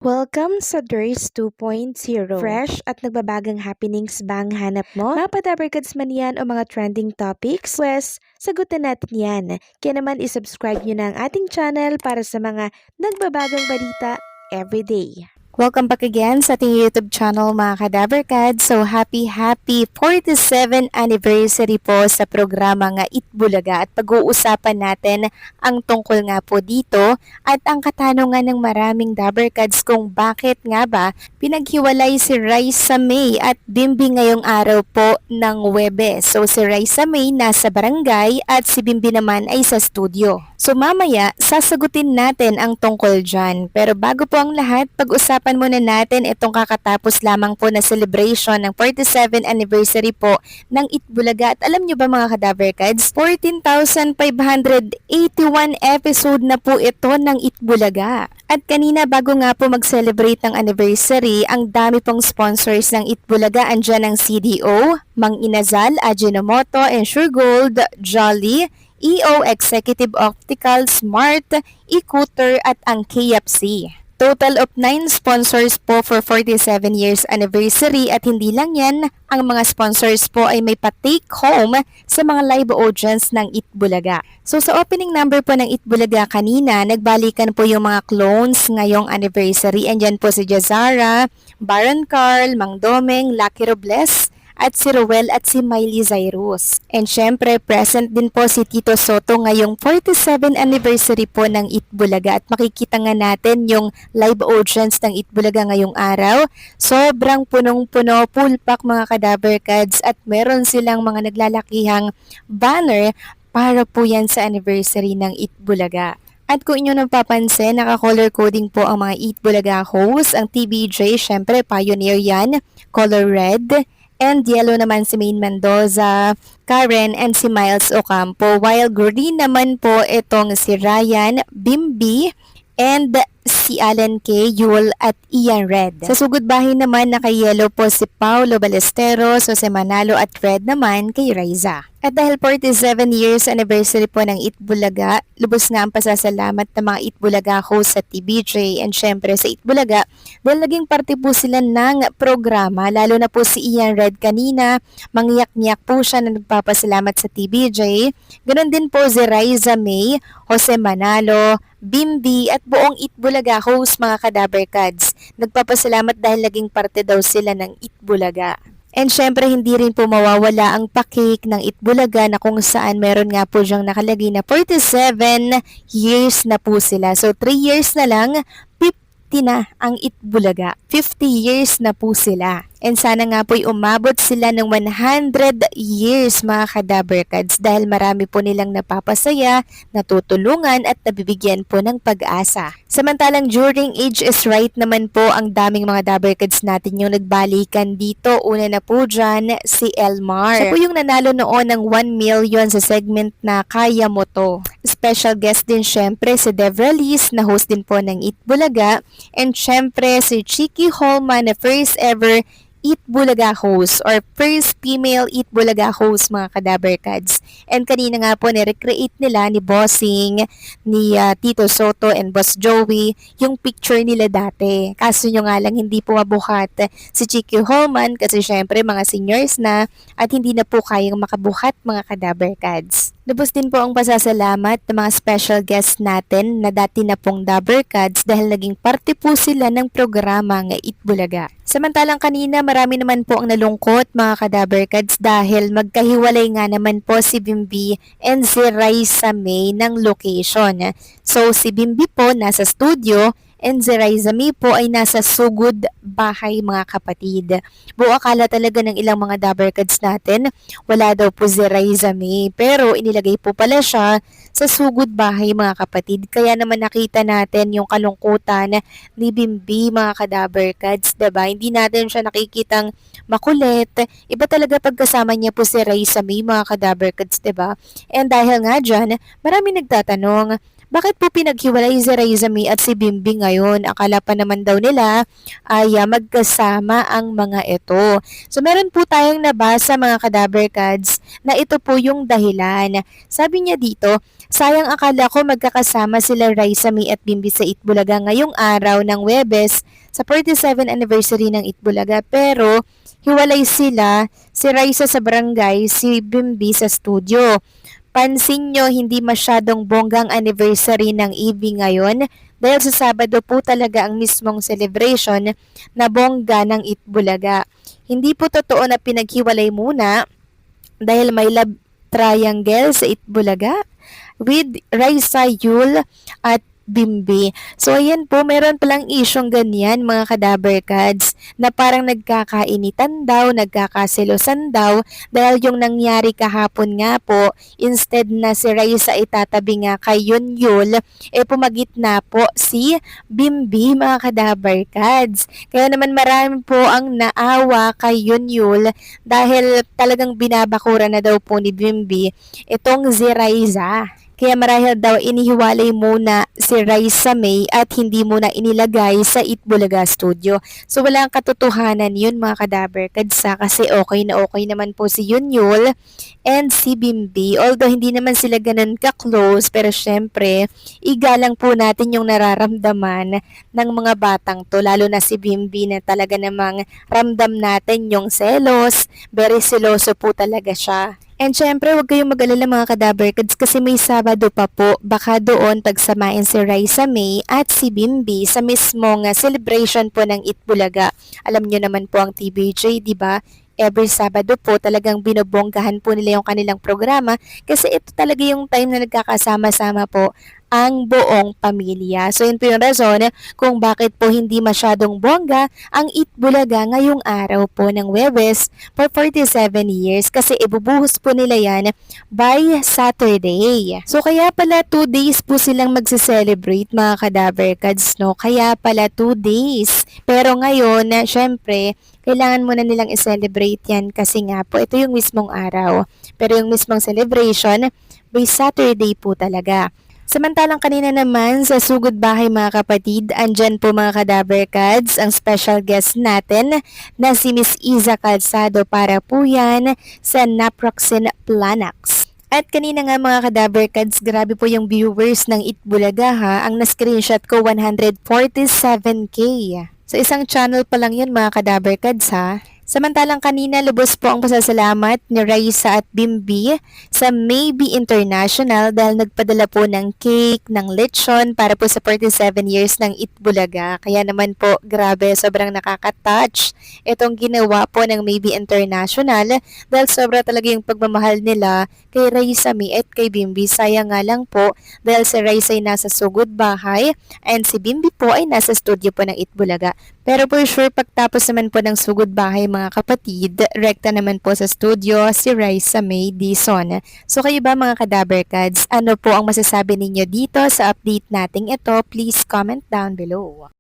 Welcome sa DRS 2.0. Fresh at nagbabagang happenings ba ang hanap mo? Mga padabarkads man yan o mga trending topics? Pwes, sagutin natin yan. Kaya naman isubscribe nyo na ang ating channel para sa mga nagbabagang balita everyday. Welcome back again sa ating YouTube channel mga Kadabarkads. So happy 47th anniversary po sa programa nga Itbulaga at pag-uusapan natin ang tungkol nga po dito at ang katanungan ng maraming Dabarkads kung bakit nga ba pinaghiwalay si Raisa May at Bimbi ngayong araw po ng Huwebes. So si Raisa May nasa barangay at si Bimbi naman ay sa studio. So mamaya, sasagutin natin ang tungkol dyan. Pero bago po ang lahat, pag-usapan muna natin itong kakatapos lamang po na celebration ng 47th anniversary po ng Itbulaga. At alam nyo ba mga Kadabarkads, 14,581 episode na po ito ng Itbulaga. At kanina bago nga po mag-celebrate ng anniversary, ang dami pong sponsors ng Itbulaga. Andyan ang CDO, Mang Inasal, Ajinomoto, Ensure Gold, Jolly, EO Executive Optical, Smart, Ecooter at ang KFC. Total of 9 sponsors po for 47 years anniversary at hindi lang yan, ang mga sponsors po ay may pa-take home sa mga live audience ng Itbulaga. So sa opening number po ng Itbulaga kanina, nagbalikan po yung mga clones ngayong anniversary. Andyan po si Jazara, Baron Carl, Mang Domeng, Lucky Robles, at si Ruel at si Miley Cyrus. And syempre, present din po si Tito Soto ngayong 47th anniversary po ng Itbulaga at makikita nga natin yung live audience ng Itbulaga ngayong araw. Sobrang punong-puno, full pack mga Kadabarkads at meron silang mga naglalakihang banner para po yan sa anniversary ng Itbulaga. At kung inyo napapansin, naka-color coding po ang mga Itbulaga hosts. Ang TBJ, syempre, pioneer yan, color red. And yellow naman si Maine Mendoza, Karen, and si Miles Ocampo. While green naman po itong si Ryan, Bimbi, and si Alan K, Yul, at Ian Red. Sa sugod bahin naman naka-yellow po si Paulo Balesteros, Jose Manalo at red naman kay Raiza. At dahil 47 years anniversary po ng Itbulaga, lubos nga ang pasasalamat ng mga Itbulaga host sa TBJ and syempre sa Itbulaga dahil naging parte po sila ng programa, lalo na po si Ian Red kanina, mangyak-nyak po siya na nagpapasalamat sa TBJ. Ganon din po si Raisa May, Jose Manalo, Bimbi at buong Itbulaga host mga Kadabarkads. Nagpapasalamat dahil naging parte daw sila ng Itbulaga. And syempre hindi rin po mawawala ang pa-cake ng Itbulaga na kung saan meron nga po diyang nakalagay na 47 years na po sila. So 3 years na lang, 50 na ang Itbulaga. 50 years na po sila. And sana nga po'y umabot sila ng 100 years mga Kadabarkads dahil marami po nilang napapasaya, natutulungan at nabibigyan po ng pag-asa. Samantalang during Age is Right naman po ang daming mga Dabarkads natin yung nagbalikan dito. Una na po dyan si Elmar. Siya po yung nanalo noon ng 1 million sa segment na Kaya Mo To. Special guest din syempre si Devra Liz na host din po ng Itbulaga and syempre si Chiki Holman na first ever Itbulaga host or first female Itbulaga host mga Kadabarkads. And kanina nga po ni-recreate nila ni Bossing, ni Tito Soto and Boss Joey yung picture nila dati. Kaso nyo nga lang hindi po mabuhat si Chiki Holman kasi syempre mga seniors na at hindi na po kayang makabuhat mga Kadabarkads. Lubos din po ang pasasalamat ng mga special guests natin na dati na pong Dabarkads dahil naging parte po sila ng programa ng Itbulaga. Samantalang kanina marami naman po ang nalungkot mga Kadabarkads dahil magkahiwalay nga naman po si Bimbi and si Raisa May ng location. So si Bimbi po nasa studio and si Raisa May po ay nasa sugod bahay mga kapatid. Buo akala talaga ng ilang mga Dabarkads natin, wala daw po si Raisa May pero inilagay po pala siya sa sugod bahay mga kapatid. Kaya naman nakita natin yung kalungkutan ni Bimbi mga Kadabarkads, diba? Hindi natin siya nakikitang makulit. Iba talaga pagkasama niya po si Raisa May mga Kadabarkads, diba? And dahil nga dyan, marami nagtatanong, bakit po pinaghiwalay si Raisa May at si Bimbi ngayon? Akala pa naman daw nila ay magkasama ang mga ito. So meron po tayong nabasa mga Kadabarkads na ito po yung dahilan. Sabi niya dito, sayang akala ko magkakasama sila Raisa May at Bimbi sa Itbulaga ngayong araw ng Huwebes sa 47 anniversary ng Itbulaga. Pero hiwalay sila, si Raisa sa barangay, si Bimbi sa studio. Pansin nyo, hindi masyadong bonggang anniversary ng EB ngayon dahil sa Sabado po talaga ang mismong celebration na bongga ng Itbulaga. Hindi po totoo na pinaghiwalay muna dahil may love triangle sa Itbulaga with Raisa, Yul at Bimbi. So ayan po, meron palang isyong ganyan mga kadaberkads na parang nagkakainitan daw, nagkakaselosan daw dahil yung nangyari kahapon nga po, instead na si Raisa itatabi nga kay Yul, pumagitna po si Bimbi mga kadaberkads. Kaya naman marami po ang naawa kay Yul dahil talagang binabakura na daw po ni Bimbi itong si Raisa. Kaya marahil daw inihiwalay muna si Raisa May at hindi muna inilagay sa Itbulaga Studio. So wala ang katotohanan yun mga kadaberkadsa kasi okay naman po si Yul and si Bimbi. Although hindi naman sila ganun ka-close pero syempre igalang po natin yung nararamdaman ng mga batang to, lalo na si Bimbi na talaga namang ramdam natin yung selos, very seloso po talaga siya. And syempre, huwag kayong mag-alala mga kadaberkads kasi may Sabado pa po. Baka doon pagsamain si Raisa May at si Bimbi sa mismong celebration po ng Itbulaga. Alam nyo naman po ang TBJ, di ba? Every Sabado po talagang binobonggahan po nila yung kanilang programa kasi ito talaga yung time na nagkakasama-sama po ang buong pamilya. So yun po yung rason kung bakit po hindi masyadong bongga ang Itbulaga ngayong araw po ng Huwebes for 47 years kasi ibubuhos po nila yan by Saturday. So kaya pala 2 days po silang magse-celebrate mga kadaberkads, no? Kaya pala 2 days. Pero ngayon, syempre, kailangan muna nilang i-celebrate yan kasi nga po ito yung mismong araw. Pero yung mismong celebration by Saturday po talaga. Samantalang kanina naman sa Sugod Bahay mga kapatid, andyan po mga kadaberkads ang special guest natin na si Miss Iza Calzado para po yan sa Naproxen Planax. At kanina nga mga kadaberkads, grabe po yung viewers ng Itbulaga ha, ang na-screenshot ko 147k. So isang channel pa lang yun mga kadaberkads ha. Samantalang kanina lubos po ang pasasalamat ni Raisa at Bimbi sa Maybe International dahil nagpadala po ng cake, ng lechon para po sa 47 years ng Itbulaga. Kaya naman po grabe, sobrang nakaka-touch itong ginawa po ng Maybe International dahil sobra talaga yung pagmamahal nila kay Raisa May at kay Bimbi. Sayang nga lang po dahil si Raisa ay nasa Sugod Bahay and si Bimbi po ay nasa studio po ng Itbulaga. Pero for sure, pagtapos naman po ng Sugod Bahay mga kapatid, rekta naman po sa studio si Raisa May Dizon. So kayo ba mga kadaberkads, ano po ang masasabi ninyo dito sa update nating ito? Please comment down below.